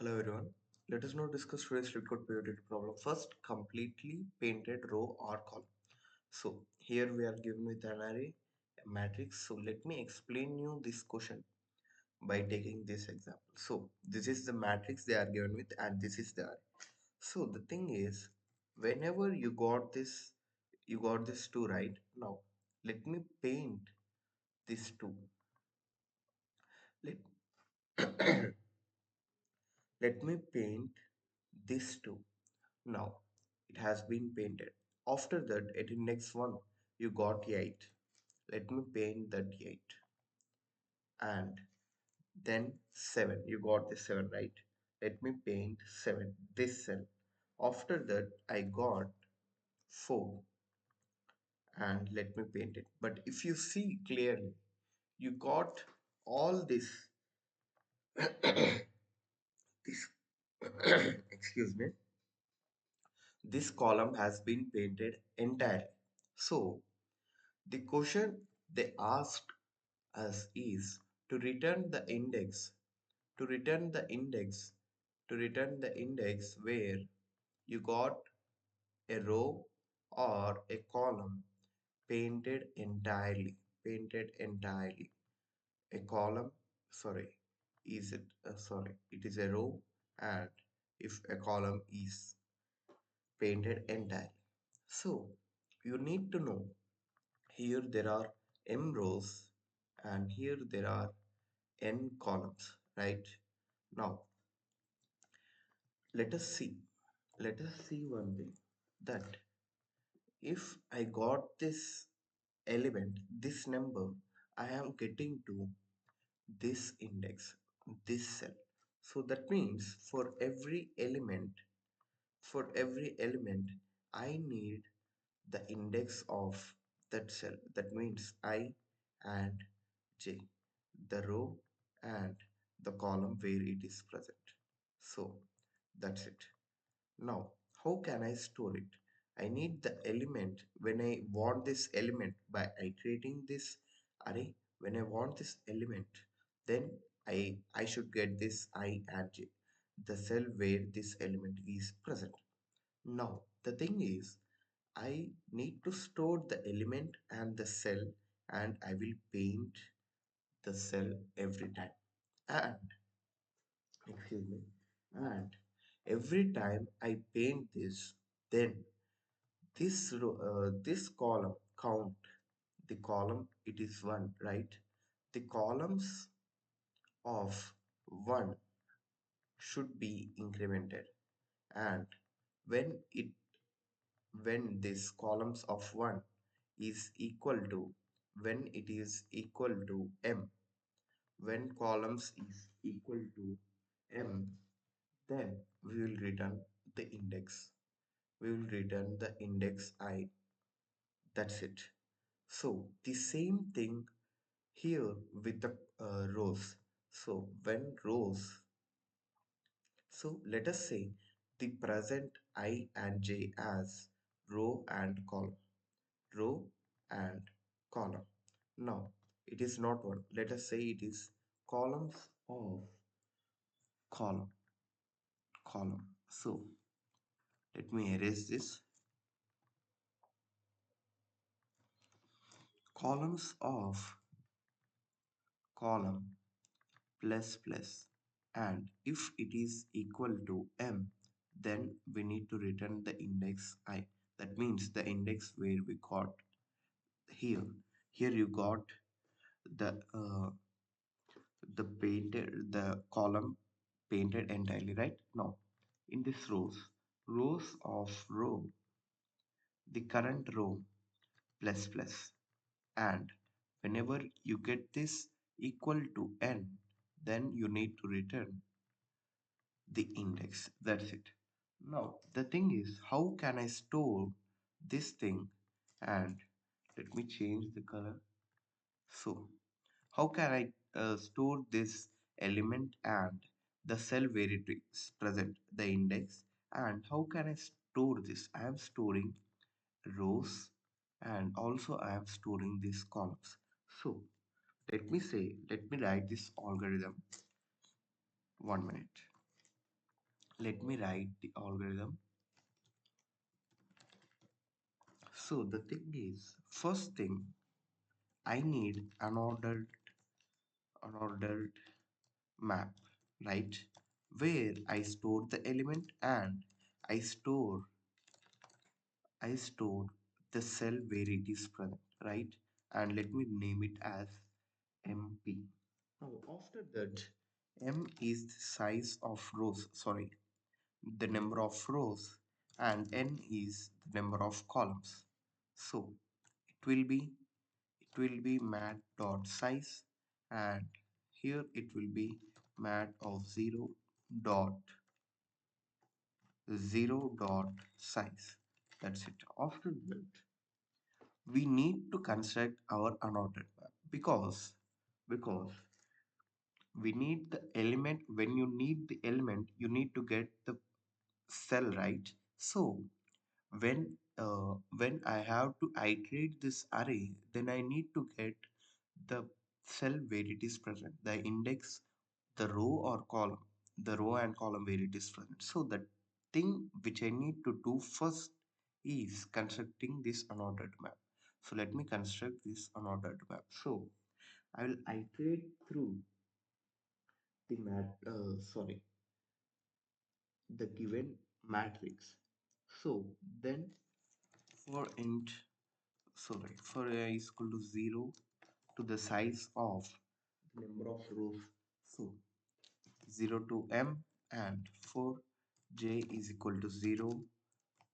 Hello everyone. Let us now discuss today's LeetCode POTD problem. First, completely painted row or column. So here we are given with an array, a matrix. So let me explain you this question by taking this example. So this is the matrix they are given with, and this is the array. So the thing is, whenever you got this two right. Now let me paint this two. Let let me paint this two. Now it has been painted. After that, at the next one, you got 8. Let me paint that 8. And then 7. You got the 7, right? Let me paint 7. This cell. After that, I got 4. And let me paint it. But if you see clearly, you got all this. This excuse me. This column has been painted entirely. So the question they asked us is to return the index, to return the index, to return the index where you got a row or a column painted entirely. A column, sorry, it is a row, and if a column is painted entirely. So you need to know here there are m rows and here there are n columns, right? Now let us see one thing, that if I got this element, this number, I am getting to this index, this cell. So that means for every element I need the index of that cell. That means I and j, the row and the column where it is present. So that's it. Now how can I store it? I need the element when I want this element by iterating this array. When I want this element, then I should get this I and j, the cell where this element is present. Now the thing is, I need to store the element and the cell, and I will paint the cell every time. And excuse me, and every time I paint this, then this column count, the column it is 1, right? The columns of 1 should be incremented, and when it when this columns of 1 is equal to, when it is equal to m, when columns is equal to m, then we will return the index, we will return the index I. That's it. So the same thing here with the rows. So when rows, so let us say the present I and j as row and column, row and column. Now it is not one. Let us say it is columns of column, column. So let me erase this. Columns of column plus plus, and if it is equal to m, then we need to return the index I. That means the index where we got here. Here you got the the column painted entirely, right? Now in this rows of row, the current row plus plus, and whenever you get this equal to n, then you need to return the index. That's it. Now the thing is, how can I store this thing? And let me change the color. So how can I store this element and the cell where it is present, the index? And how can I store this? I am storing rows, and also I am storing these columns. So let me write this algorithm. 1 minute. Let me write the algorithm. So the thing is, first thing, I need unordered map, right? Where I store the element and I store I stored the cell where it is present, right? And let me name it as MP. Now after that, M is the size of rows, sorry, the number of rows, and N is the number of columns. So it will be mat dot size, and here it will be mat of 0 dot size. That's it. After that, we need to construct our unordered map because we need the element. When you need the element, you need to get the cell, right? So when I have to iterate this array, then I need to get the cell where it is present, the index, the row or column, the row and column where it is present. So the thing which I need to do first is constructing this unordered map. So let me construct this unordered map. So I will iterate through the the given matrix. So then for int, for a is equal to 0 to the size of the number of rows, so 0 to m, and for j is equal to 0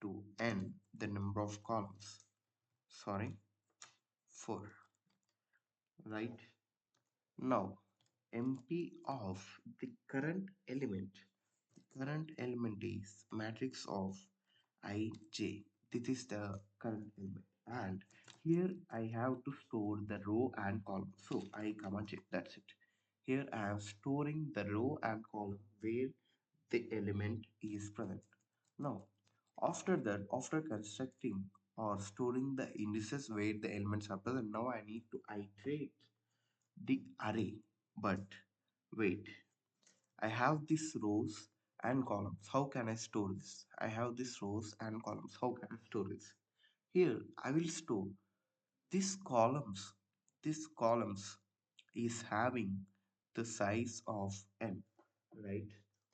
to n, the number of columns, sorry, 4, right? Now empty of the current element is matrix of ij. This is the current element, and here I have to store the row and column. So I comma j, that's it. Here I am storing the row and column where the element is present. Now after that, after constructing or storing the indices where the elements are present, now I need to iterate the array. But wait, I have these rows and columns. How can I store this? I have these rows and columns. How can I store this? Here I will store these columns. These columns is having the size of n, right?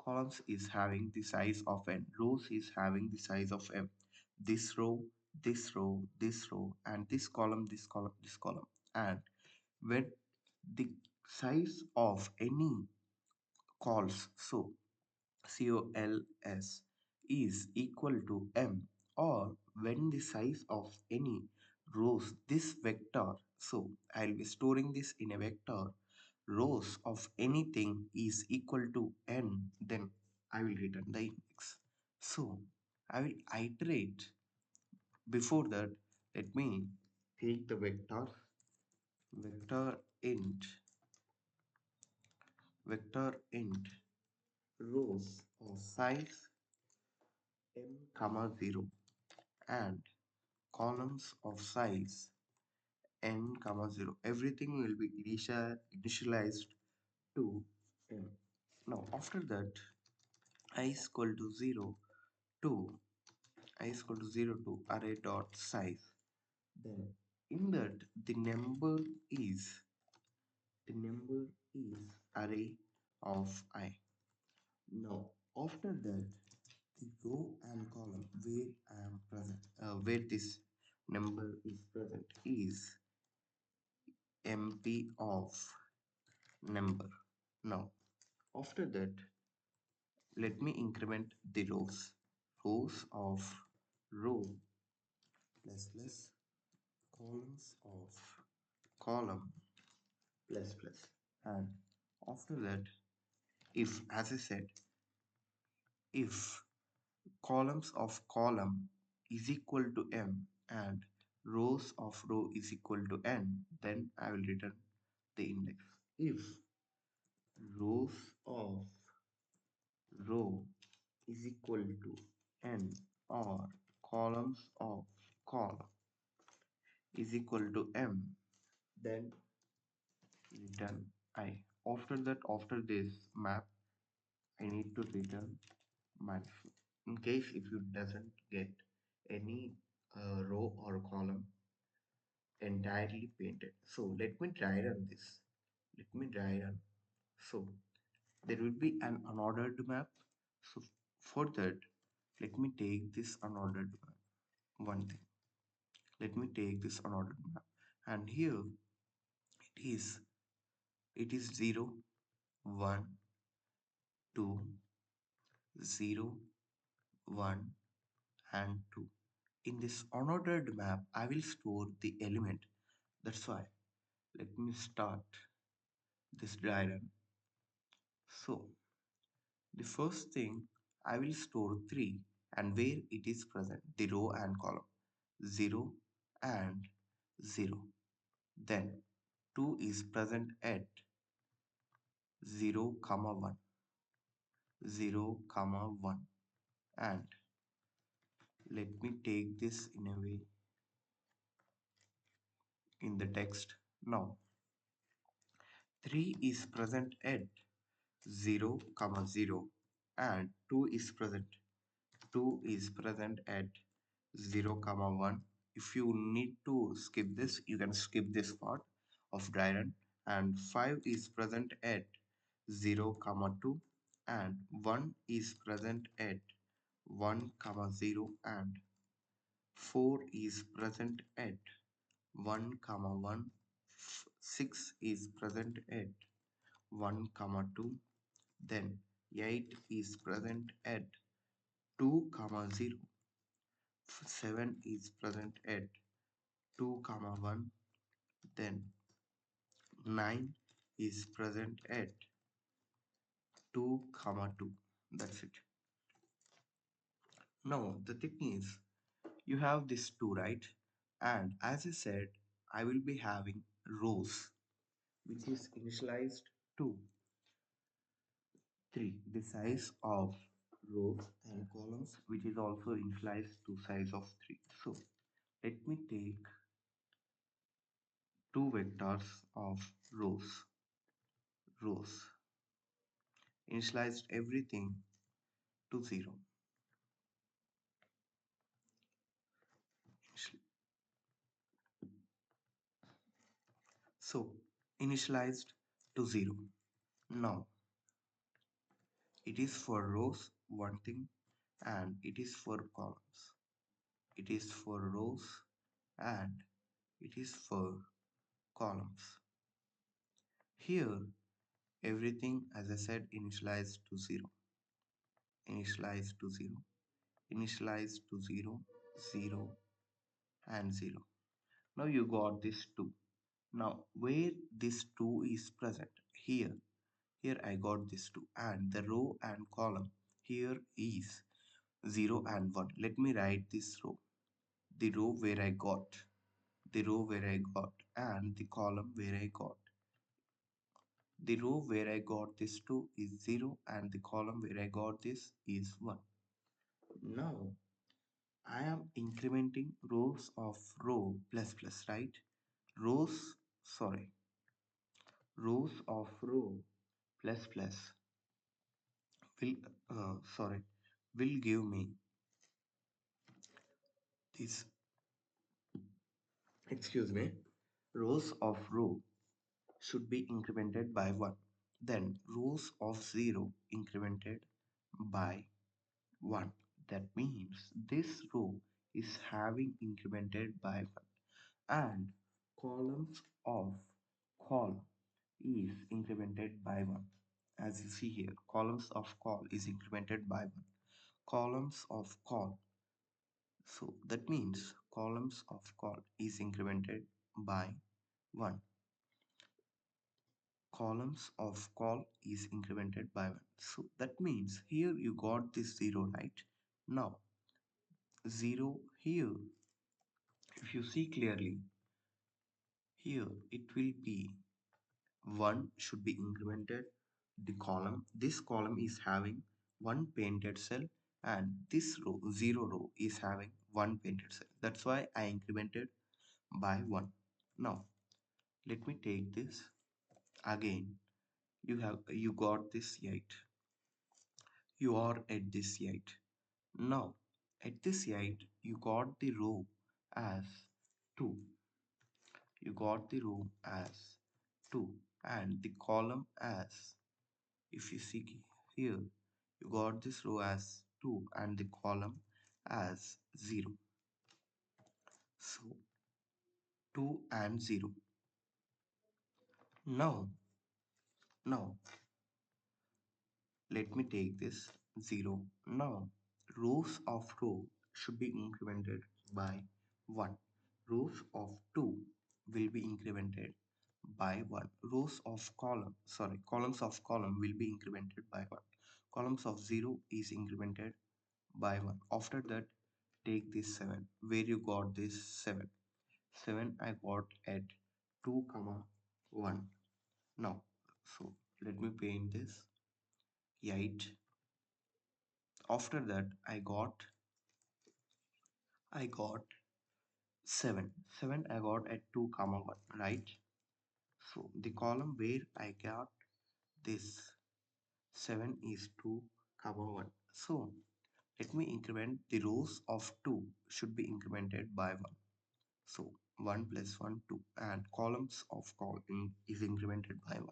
Columns is having the size of n. Rows is having the size of m. This row, this row, this row, and this column, this column, this column. And when the size of any calls, so cols is equal to m, or when the size of any rows, this vector, so I'll be storing this in a vector, rows of anything is equal to n, then I will return the index. So I will iterate. Before that, let me take the vector int vector int rows of size m comma 0 and columns of size n comma 0. Everything will be initialized to m. Now after that, I is equal to 0 to array dot size. Then in that, the number is array of I. Now after that, the row and column where I am present, where this number is present, is mp of number. Now after that, let me increment the rows of row plus plus, columns of column plus plus. And after that, if, as I said, if columns of column is equal to m and rows of row is equal to n, then I will return the index. If rows of row is equal to n, or columns of column is equal to m, then return I. After that, after this map, I need to return minus 4. In case if you doesn't get any row or column entirely painted. So let me try run this. Let me try run. So there will be an unordered map. So for that, let me take this unordered map. One thing. Let me take this unordered map. And here it is 0, 1, 2, 0, 1, and 2. In this unordered map, I will store the element. That's why let me start this diagram. So the first thing, I will store 3 and where it is present, the row and column 0 and 0. Then 2 is present at 0 comma 1, 0 comma 1, and let me take this in a way in the text. Now 3 is present at 0 comma 0 and 2 is present. 2 is present at 0 comma 1. If you need to skip this, you can skip this part of dry run. And 5 is present at 0 comma 2 and 1 is present at 1 comma 0 and 4 is present at 1 comma 1. 6 is present at 1 comma 2. Then 8 is present at 2 comma 0. 7 is present at 2 comma 1. Then 9 is present at 2 comma 2. That's it. Now the thing is, you have this 2, right? And as I said, I will be having rows which is initialized to 3, the size of rows, and columns which is also initialized to size of 3. So let me take two vectors of rows, initialized everything to 0. So initialized to 0. Now it is for rows one thing, and it is for columns. It is for rows and it is for columns. Here everything, as I said, initialized to 0, initialized to 0, initialized to 0, 0 and 0. Now you got this 2. Now where this 2 is present, here I got this 2, and the row and column here is 0 and 1. Let me write this row, the row where I got, the row where I got, and the column where I got. The row where I got this 2 is 0 and the column where I got this is 1. Now I am incrementing rows of row plus plus, right? Rows, sorry, rows of row plus plus will, sorry, will give me this, excuse me, rows of row should be incremented by 1. Then rows of 0 incremented by 1. That means this row is having incremented by 1. And columns of col is incremented by 1. As you see here, columns of col is incremented by 1. Columns of col. So that means columns of col is incremented by 1. Columns of col is incremented by 1. So that means here you got this 0, right? Now 0 here, if you see clearly, here it will be 1 should be incremented the column. This column is having one painted cell and this row 0 row is having one painted cell. That's why I incremented by 1. Now let me take this again. You got this 8. You are at this 8. Now, at this 8, you got the row as 2. You got the row as 2 and the column as, if you see here, you got this row as 2 and the column as 0. So 2 and 0. Now, now let me take this 0. Now, rows of row should be incremented by 1. Rows of 2 will be incremented by 1. Rows of columns of column will be incremented by 1. Columns of 0 is incremented by 1. After that, take this 7. Where you got this 7? 7 I got at 2 comma 1. Now, so let me paint this 8. After that, I got 7. 7 I got at 2 comma 1, right? So the column where I got this 7 is 2 comma 1. So let me increment the rows of 2 should be incremented by 1. So 1 plus 1 2 and columns of column is incremented by 1.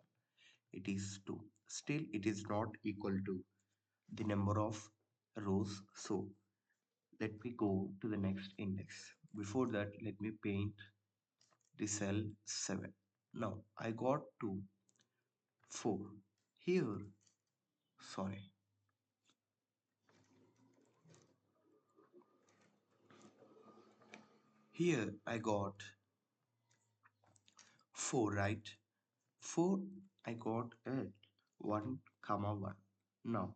It is 2. Still it is not equal to the number of rows. So let me go to the next index. Before that, let me paint the cell 7. Now I got to 4. Here, sorry, here I got 4, right? 4 I got at 1 comma 1. Now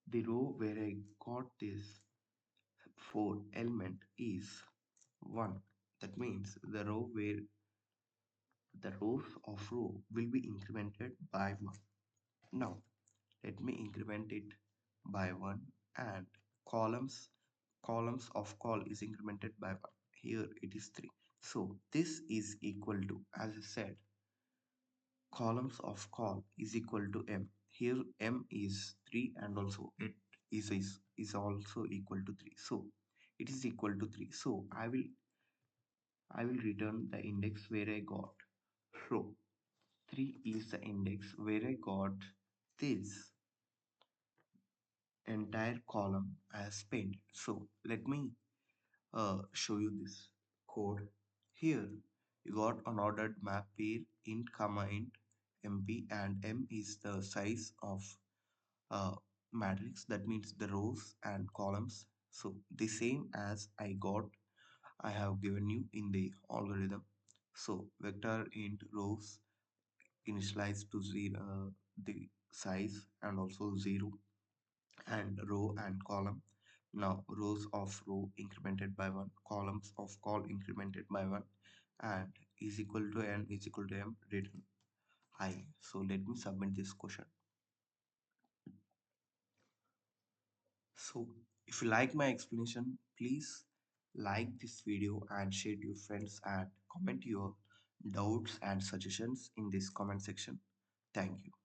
the row where I got this 4 element is 1. That means the row where the rows of row will be incremented by 1. Now let me increment it by 1 and columns of call is incremented by 1. Here it is 3. So this is equal to, as I said, columns of call is equal to m. Here m is 3 and also it is also equal to 3. So it is equal to 3. So I will return the index where I got. So 3 is the index where I got this entire column as painted. So let me show you this code. Here you got an ordered map pair int comma int mp and m is the size of uh, matrix, that means the rows and columns. So the same as I have given you in the algorithm. So vector int rows initialize to 0, the size and also 0 and row and column. Now rows of row incremented by 1, columns of call incremented by 1 and is equal to n is equal to m written I. So let me submit this question. So if you like my explanation, please like this video and share to your friends and comment your doubts and suggestions in this comment section. Thank you.